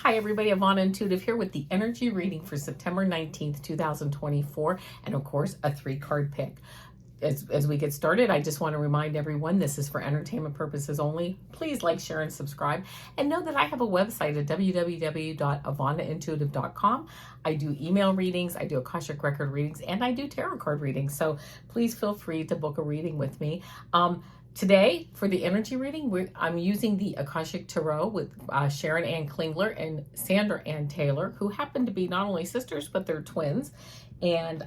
Hi everybody, Avana Intuitive here with the energy reading for September 19th, 2024, and of course a 3-card pick. As we get started, I just want to remind everyone this is for entertainment purposes only. Please like, share, and subscribe. And know that I have a website at www.avanaintuitive.com. I do email readings, I do Akashic record readings, and I do tarot card readings. So please feel free to book a reading with me. Today, for the energy reading, I'm using the Akashic Tarot with Sharon and Klingler and Sandra and Taylor, who happen to be not only sisters, but they're twins. And,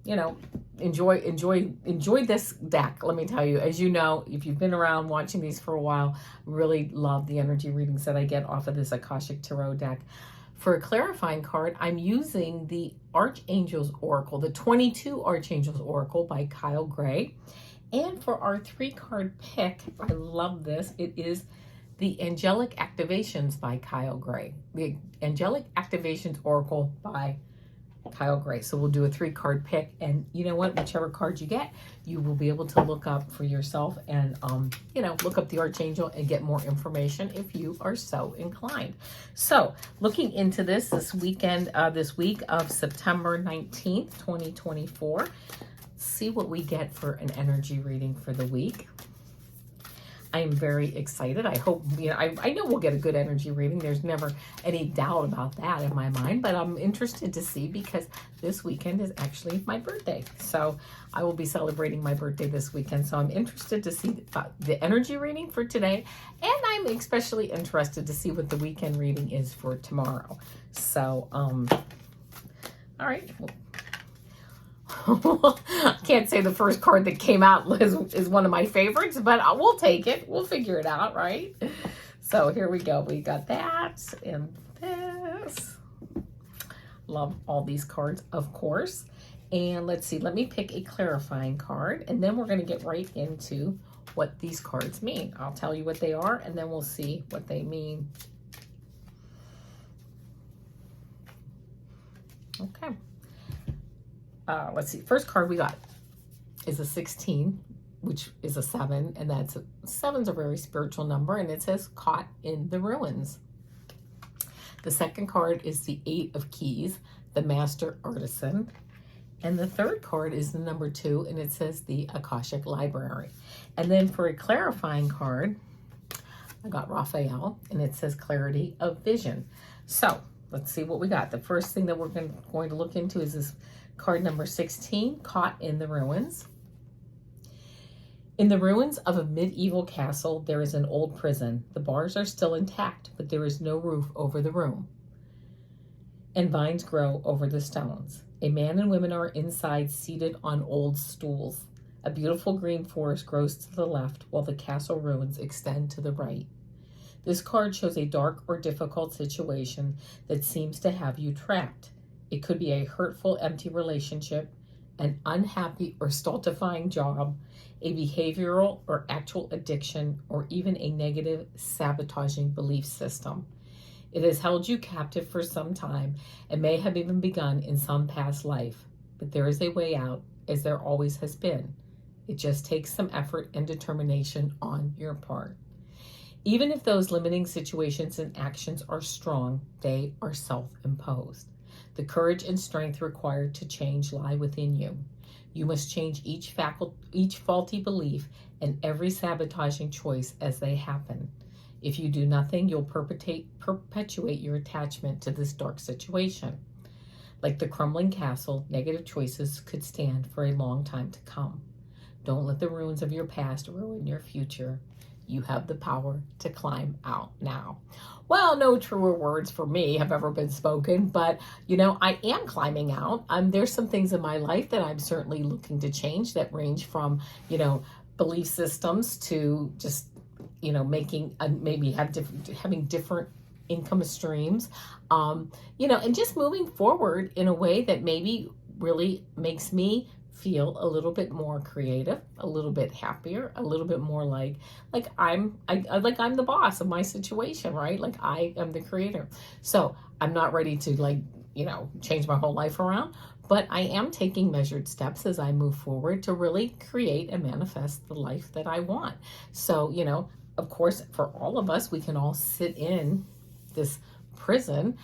you know, enjoy this deck. Let me tell you, as you know, if you've been around watching these for a while, really love the energy readings that I get off of this Akashic Tarot deck. For a clarifying card, I'm using the Archangels Oracle, the 22 Archangels Oracle by Kyle Gray. And for our 3-card pick, I love this. It is the Angelic Activations by Kyle Gray. The Angelic Activations Oracle by Kyle Gray. So we'll do a 3-card pick, and you know what? Whichever card you get, you will be able to look up for yourself and, you know, look up the Archangel and get more information if you are so inclined. So looking into this weekend, this week of September 19th, 2024, see what we get for an energy reading for the week. I am very excited. I hope, you know, I know we'll get a good energy reading. There's never any doubt about that in my mind, but I'm interested to see because this weekend is actually my birthday. So I will be celebrating my birthday this weekend. So I'm interested to see the energy reading for today. And I'm especially interested to see what the weekend reading is for tomorrow. So, all right. I can't say the first card that came out is one of my favorites, but we'll take it. We'll figure it out, right? So here we go. We got that and this. Love all these cards, of course. And let's see. Let me pick a clarifying card, and then we're going to get right into what these cards mean. I'll tell you what they are, and then we'll see what they mean. Okay. Let's see. First card we got is a 16, which is a 7, and that's 7's a very spiritual number, and it says caught in the ruins. The second card is the 8 of Keys, the Master Artisan, and the third card is the number 2, and it says the Akashic Library. And then for a clarifying card, I got Raphael, and it says Clarity of Vision. So let's see what we got. The first thing that we're going to look into is this card number 16, Caught in the Ruins. In the ruins of a medieval castle, there is an old prison. The bars are still intact, but there is no roof over the room, and vines grow over the stones. A man and women are inside, seated on old stools. A beautiful green forest grows to the left, while the castle ruins extend to the right. This card shows a dark or difficult situation that seems to have you trapped. It could be a hurtful, empty relationship, an unhappy or stultifying job, a behavioral or actual addiction, or even a negative, sabotaging belief system. It has held you captive for some time and may have even begun in some past life, but there is a way out, as there always has been. It just takes some effort and determination on your part. Even if those limiting situations and actions are strong, they are self-imposed. The courage and strength required to change lie within you. You must change each faulty belief and every sabotaging choice as they happen. If you do nothing, you'll perpetuate your attachment to this dark situation. Like the crumbling castle, negative choices could stand for a long time to come. Don't let the ruins of your past ruin your future. You have the power to climb out now. Well, no truer words for me have ever been spoken, but, you know, I am climbing out. There's some things in my life that I'm certainly looking to change that range from, you know, belief systems to just, you know, making, having different income streams, you know, and just moving forward in a way that maybe really makes me feel a little bit more creative, a little bit happier, a little bit more like I'm the boss of my situation, right? Like I am the creator. So I'm not ready to, like, you know, change my whole life around, but I am taking measured steps as I move forward to really create and manifest the life that I want. So, you know, of course, for all of us, we can all sit in this prison.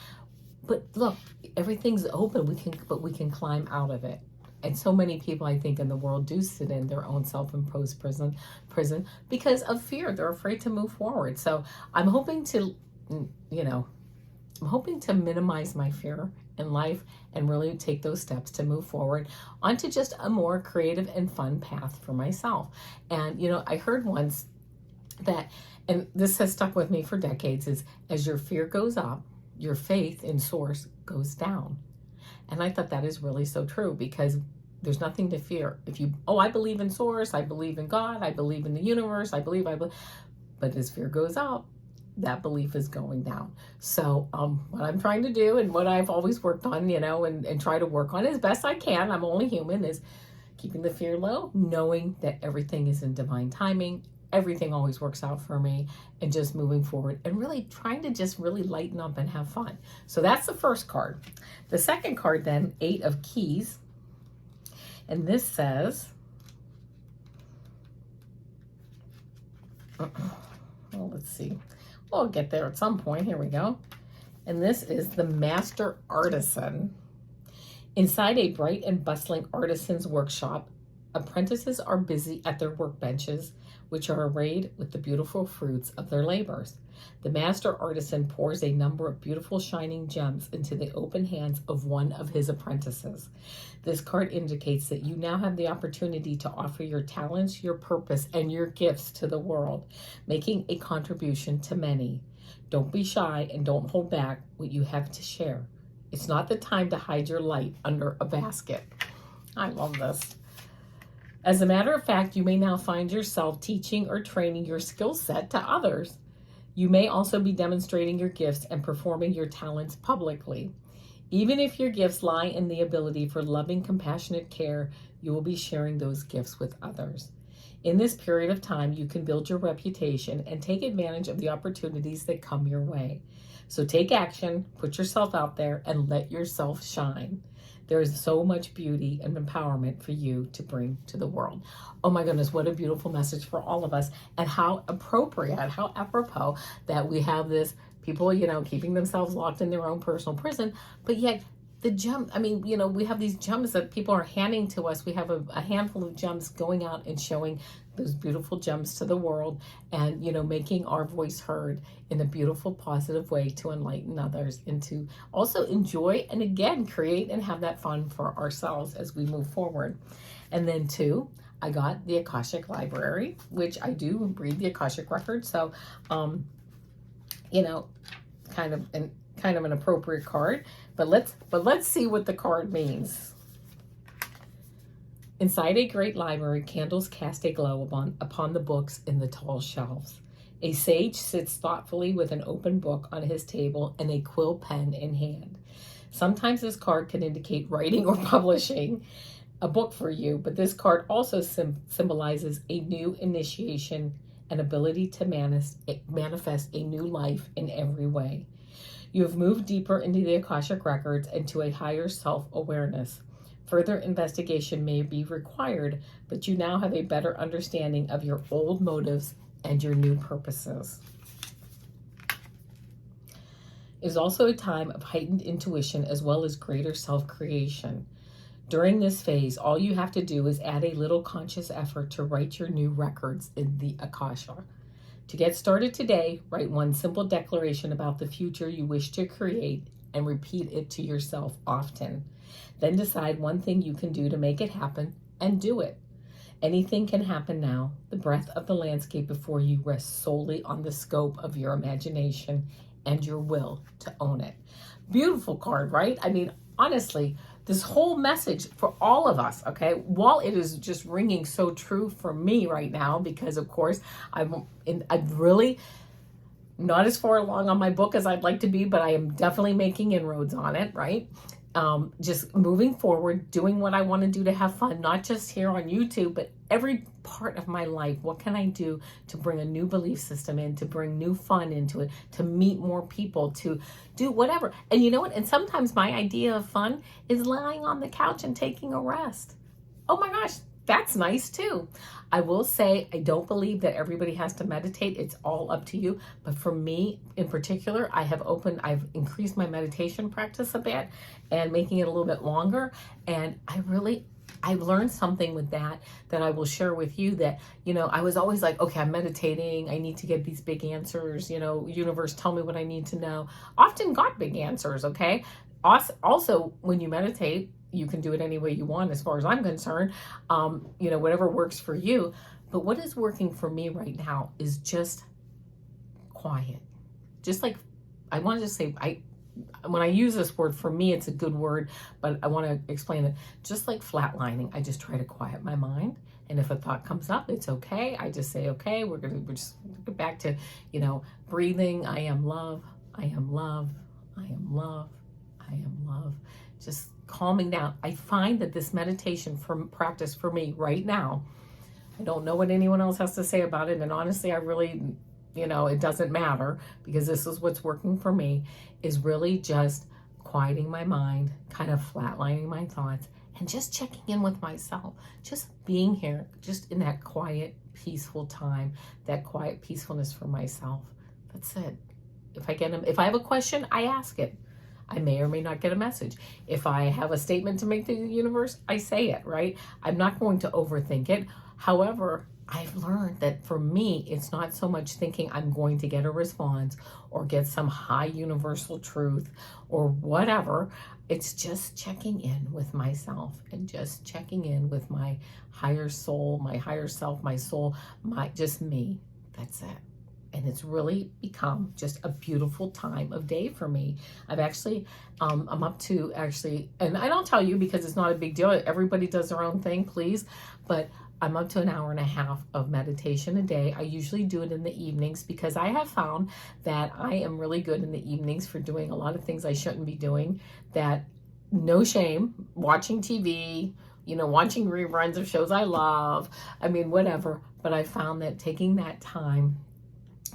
But look, everything's open. We can climb out of it. And so many people, I think, in the world do sit in their own self-imposed prison because of fear. They're afraid to move forward. So I'm hoping to, I'm hoping to minimize my fear in life and really take those steps to move forward onto just a more creative and fun path for myself. And, I heard once that, and this has stuck with me for decades, is as your fear goes up, your faith in source goes down. And I thought that is really so true, because there's nothing to fear. If you, I believe in source, I believe in God, I believe in the universe, I believe, but as fear goes up, that belief is going down. So what I'm trying to do, and what I've always worked on, and try to work on as best I can, I'm only human, is keeping the fear low, knowing that everything is in divine timing, everything always works out for me, and just moving forward and really trying to just really lighten up and have fun. So that's the first card. The second card then, 8 of Keys. And this says, well, let's see. We'll get there at some point. Here we go. And this is the Master Artisan. Inside a bright and bustling artisan's workshop, apprentices are busy at their workbenches, which are arrayed with the beautiful fruits of their labors. The master artisan pours a number of beautiful shining gems into the open hands of one of his apprentices. This card indicates that you now have the opportunity to offer your talents, your purpose, and your gifts to the world, making a contribution to many. Don't be shy and don't hold back what you have to share. It's not the time to hide your light under a basket. I love this. As a matter of fact, you may now find yourself teaching or training your skill set to others. You may also be demonstrating your gifts and performing your talents publicly. Even if your gifts lie in the ability for loving, compassionate care, you will be sharing those gifts with others. In this period of time, you can build your reputation and take advantage of the opportunities that come your way. So take action, put yourself out there, and let yourself shine. There is so much beauty and empowerment for you to bring to the world. Oh my goodness, what a beautiful message for all of us. And how appropriate, how apropos that we have this people, keeping themselves locked in their own personal prison, but yet the gem, we have these gems that people are handing to us. We have a handful of gems going out and showing those beautiful gems to the world, and, making our voice heard in a beautiful, positive way to enlighten others and to also enjoy and again, create and have that fun for ourselves as we move forward. And then 2, I got the Akashic Library, which I do read the Akashic record. So, kind of an appropriate card, but let's see what the card means. Inside a great library, candles cast a glow upon the books in the tall shelves. A sage sits thoughtfully with an open book on his table and a quill pen in hand. Sometimes this card can indicate writing or publishing a book for you, but this card also symbolizes a new initiation, an ability to manifest a new life in every way. You have moved deeper into the Akashic records and to a higher self-awareness. Further investigation may be required, but you now have a better understanding of your old motives and your new purposes. It is also a time of heightened intuition as well as greater self-creation. During this phase, all you have to do is add a little conscious effort to write your new records in the Akasha. To get started today, write one simple declaration about the future you wish to create and repeat it to yourself often. Then decide one thing you can do to make it happen and do it. Anything can happen now. The breadth of the landscape before you rests solely on the scope of your imagination and your will to own it. Beautiful card, right? Honestly, this whole message for all of us, okay, while it is just ringing so true for me right now, because of course I'm really not as far along on my book as I'd like to be, but I am definitely making inroads on it, right? Just moving forward, doing what I want to do to have fun, not just here on YouTube, but every part of my life. What can I do to bring a new belief system in, to bring new fun into it, to meet more people, to do whatever. And you know what? And sometimes my idea of fun is lying on the couch and taking a rest. Oh my gosh, that's nice too. I will say, I don't believe that everybody has to meditate. It's all up to you. But for me in particular, I've increased my meditation practice a bit and making it a little bit longer. And I've learned something with that I will share with you that, I was always like, okay, I'm meditating. I need to get these big answers, universe, tell me what I need to know. Often got big answers. Okay. Also, when you meditate, you can do it any way you want, as far as I'm concerned, whatever works for you. But what is working for me right now is just quiet. Just like, I want to just say, when I use this word, for me, it's a good word, but I want to explain it. Just like flatlining, I just try to quiet my mind. And if a thought comes up, it's okay. I just say, okay, we're just get back to, breathing. I am love. I am love. I am love. I am love. Just calming down. I find that this meditation practice for me right now, I don't know what anyone else has to say about it. And honestly, I really, it doesn't matter, because this is what's working for me, is really just quieting my mind, kind of flatlining my thoughts, and just checking in with myself, just being here, just in that quiet, peaceful time, that quiet peacefulness for myself. That's it. If I have a question, I ask it. I may or may not get a message. If I have a statement to make to the universe, I say it, right? I'm not going to overthink it. However, I've learned that for me, it's not so much thinking I'm going to get a response or get some high universal truth or whatever. It's just checking in with myself and just checking in with my higher soul, my higher self, my soul, just me. That's it. And it's really become just a beautiful time of day for me. I've actually, I'm up to and I don't tell you because it's not a big deal. Everybody does their own thing, please. But I'm up to an hour and a half of meditation a day. I usually do it in the evenings because I have found that I am really good in the evenings for doing a lot of things I shouldn't be doing. That, no shame, watching TV, watching reruns of shows I love. I mean, whatever. But I found that taking that time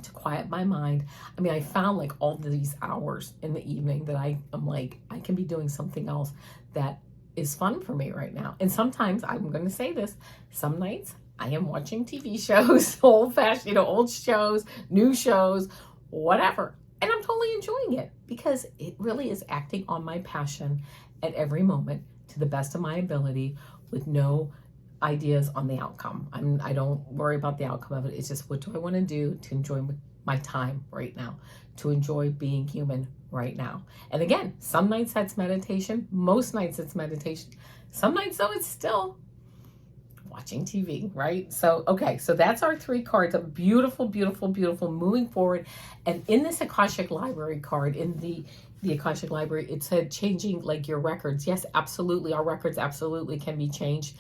to quiet my mind. I mean, I found like all these hours in the evening that I am like, I can be doing something else that is fun for me right now. And sometimes, I'm going to say this, some nights I am watching TV shows, old-fashioned, old shows, new shows, whatever. And I'm totally enjoying it because it really is acting on my passion at every moment to the best of my ability with no ideas on the outcome. I don't worry about the outcome of it. It's just, what do I want to do to enjoy my time right now, to enjoy being human right now. And again, some nights that's meditation. Most nights it's meditation. Some nights though, it's still watching TV, right? So, okay, so that's our 3 cards. A beautiful, beautiful, beautiful moving forward. And in this Akashic Library card, in the Akashic Library, it said changing like your records. Yes, absolutely. Our records absolutely can be changed.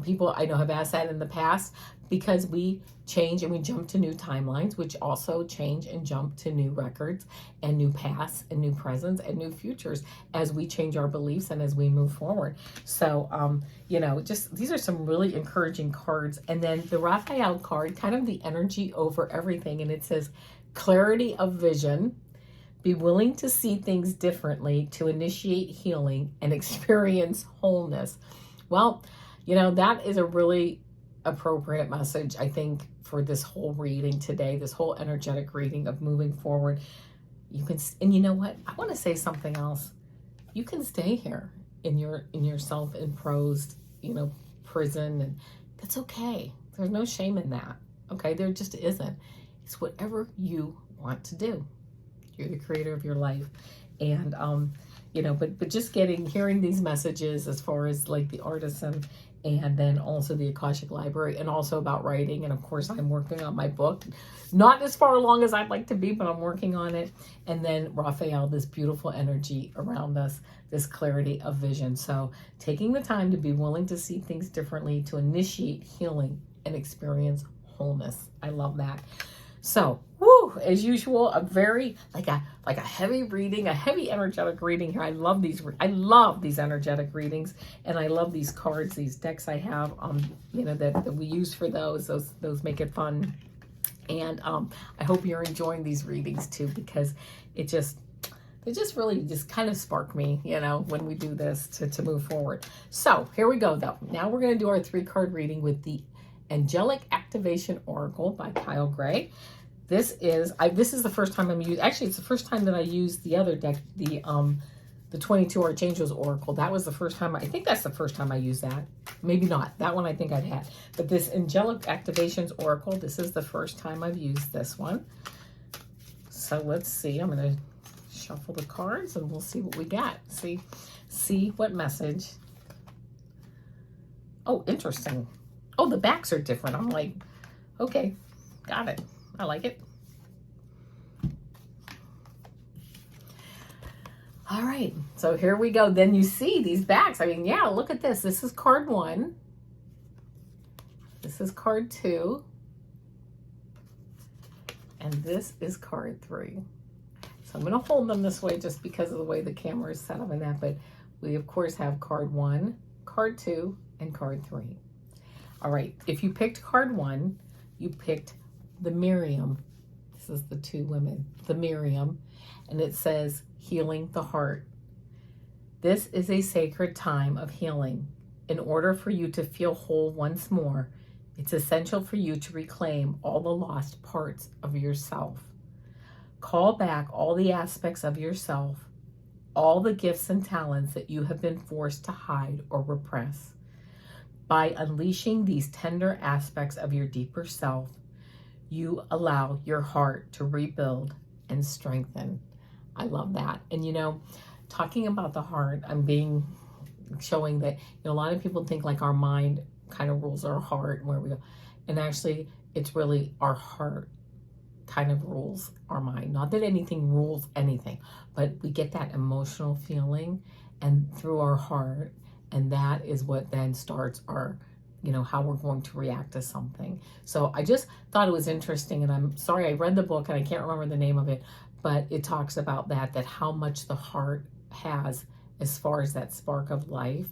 People I know have asked that in the past because we change and we jump to new timelines, which also change and jump to new records and new pasts and new presents and new futures as we change our beliefs and as we move forward. So, just these are some really encouraging cards. And then the Raphael card, kind of the energy over everything. And it says clarity of vision. Be willing to see things differently to initiate healing and experience wholeness. Well, that is a really appropriate message, I think, for this whole reading today, this whole energetic reading of moving forward. You can, and you know what? I want to say something else. You can stay here in your self-imposed, prison, and that's okay. There's no shame in that. Okay, there just isn't. It's whatever you want to do. You're the creator of your life. And, but just hearing these messages as far as like the artisan and then also the Akashic Library and also about writing. And of course, I'm working on my book. Not as far along as I'd like to be, but I'm working on it. And then Raphael, this beautiful energy around us, this clarity of vision. So taking the time to be willing to see things differently, to initiate healing and experience wholeness. I love that. So, as usual, a very like a heavy reading, a heavy energetic reading here. I love these energetic readings, and I love these cards, these decks I have, that we use for those make it fun. And I hope you're enjoying these readings too, because it just, they just really just kind of spark me, you know, when we do this to move forward. So here we go though. Now we're going to do our 3-card reading with the Angelic Activation Oracle by Kyle Gray. This is the first time I'm using, actually it's the first time that I used the other deck, the 22 Archangels Oracle. That was the first time, I think that's the first time I used that. Maybe not. That one I think I've had. But this Angelic Activations Oracle, this is the first time I've used this one. So let's see. I'm going to shuffle the cards and we'll see what we got. See what message. Oh, interesting. Oh, the backs are different. I'm like, okay, got it. I like it. All right, so here we go. Then you see these backs. I mean, yeah, look at this. This is card 1. This is card 2. And this is card 3. So I'm going to hold them this way just because of the way the camera is set up and that. But we, of course, have card 1, card 2, and card 3. All right, if you picked card 1, you picked the Miriam. This is the 2 women, the Miriam. And it says, healing the heart. This is a sacred time of healing. In order for you to feel whole once more, it's essential for you to reclaim all the lost parts of yourself. Call back all the aspects of yourself, all the gifts and talents that you have been forced to hide or repress. By unleashing these tender aspects of your deeper self, you allow your heart to rebuild and strengthen. I love that. And you know, talking about the heart, showing that, you know, a lot of people think like our mind kind of rules our heart, where we go. And actually, it's really our heart kind of rules our mind. Not that anything rules anything, but we get that emotional feeling and through our heart. And that is what then starts our, you know, how we're going to react to something. So I just thought it was interesting. And I'm sorry, I read the book and I can't remember the name of it, but it talks about that how much the heart has as far as that spark of life,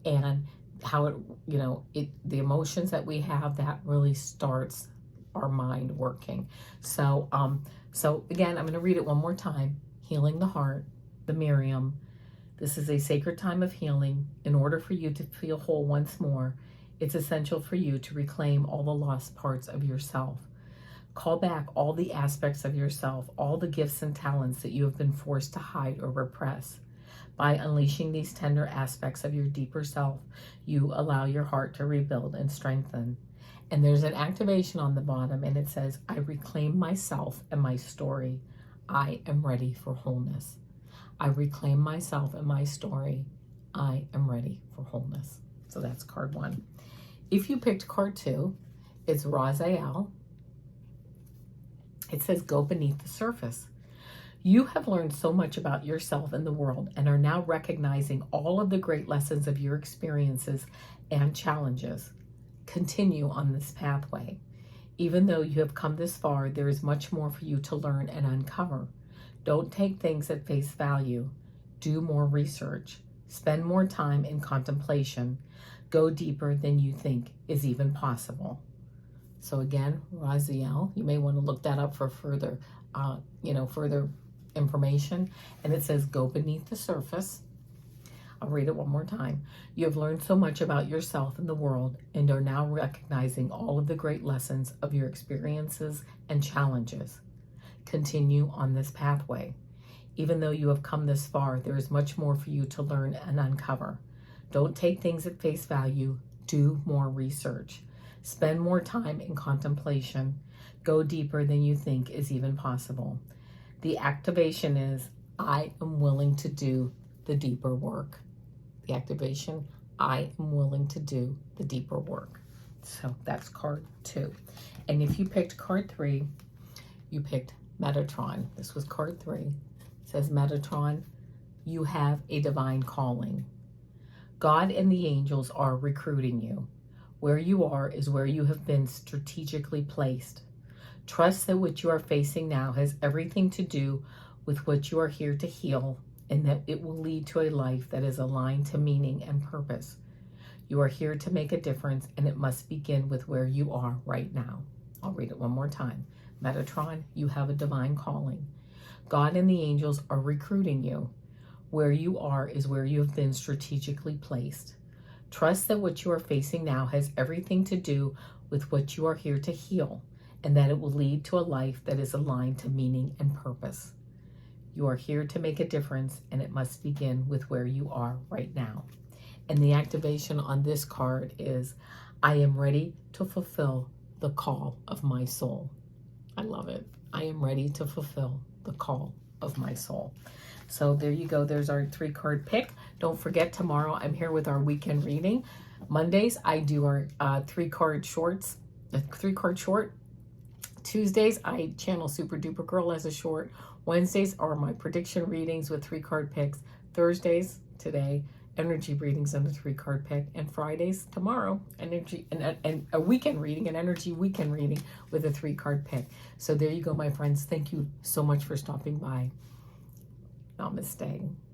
and how it, you know, the emotions that we have, that really starts our mind working. So, so again, I'm going to read it one more time. Healing the heart, the Miriam. This is a sacred time of healing. In order for you to feel whole once more, it's essential for you to reclaim all the lost parts of yourself. Call back all the aspects of yourself, all the gifts and talents that you have been forced to hide or repress. By unleashing these tender aspects of your deeper self, you allow your heart to rebuild and strengthen. And there's an activation on the bottom, and it says, I reclaim myself and my story. I am ready for wholeness. I reclaim myself and my story. I am ready for wholeness. So that's card 1. If you picked card 2, it's Raziel. It says, go beneath the surface. You have learned so much about yourself and the world and are now recognizing all of the great lessons of your experiences and challenges. Continue on this pathway. Even though you have come this far, there is much more for you to learn and uncover. Don't take things at face value. Do more research. Spend more time in contemplation. Go deeper than you think is even possible. So again, Raziel, you may want to look that up for further, further information. And it says, go beneath the surface. I'll read it one more time. You have learned so much about yourself and the world and are now recognizing all of the great lessons of your experiences and challenges. Continue on this pathway. Even though you have come this far, there is much more for you to learn and uncover. Don't take things at face value. Do more research. Spend more time in contemplation. Go deeper than you think is even possible. The activation is, I am willing to do the deeper work. The activation, I am willing to do the deeper work. So that's card 2. And if you picked card 3, you picked Metatron. This was card 3. It says, Metatron, you have a divine calling. God and the angels are recruiting you. Where you are is where you have been strategically placed. Trust that what you are facing now has everything to do with what you are here to heal, and that it will lead to a life that is aligned to meaning and purpose. You are here to make a difference, and it must begin with where you are right now. I'll read it one more time. Metatron, you have a divine calling. God and the angels are recruiting you. Where you are is where you have been strategically placed. Trust that what you are facing now has everything to do with what you are here to heal, and that it will lead to a life that is aligned to meaning and purpose. You are here to make a difference, and it must begin with where you are right now. And the activation on this card is, I am ready to fulfill the call of my soul. I love it. I am ready to fulfill the call of my soul. So there you go. There's our 3-card pick. Don't forget, tomorrow I'm here with our weekend reading. Mondays, I do our 3-card shorts, a 3-card short. Tuesdays, I channel Super Duper Girl as a short. Wednesdays are my prediction readings with 3-card picks. Thursdays, today, energy readings and a 3-card pick. And Fridays, tomorrow, energy and a weekend reading, an energy weekend reading with a 3-card pick. So there you go, my friends. Thank you so much for stopping by. Namaste.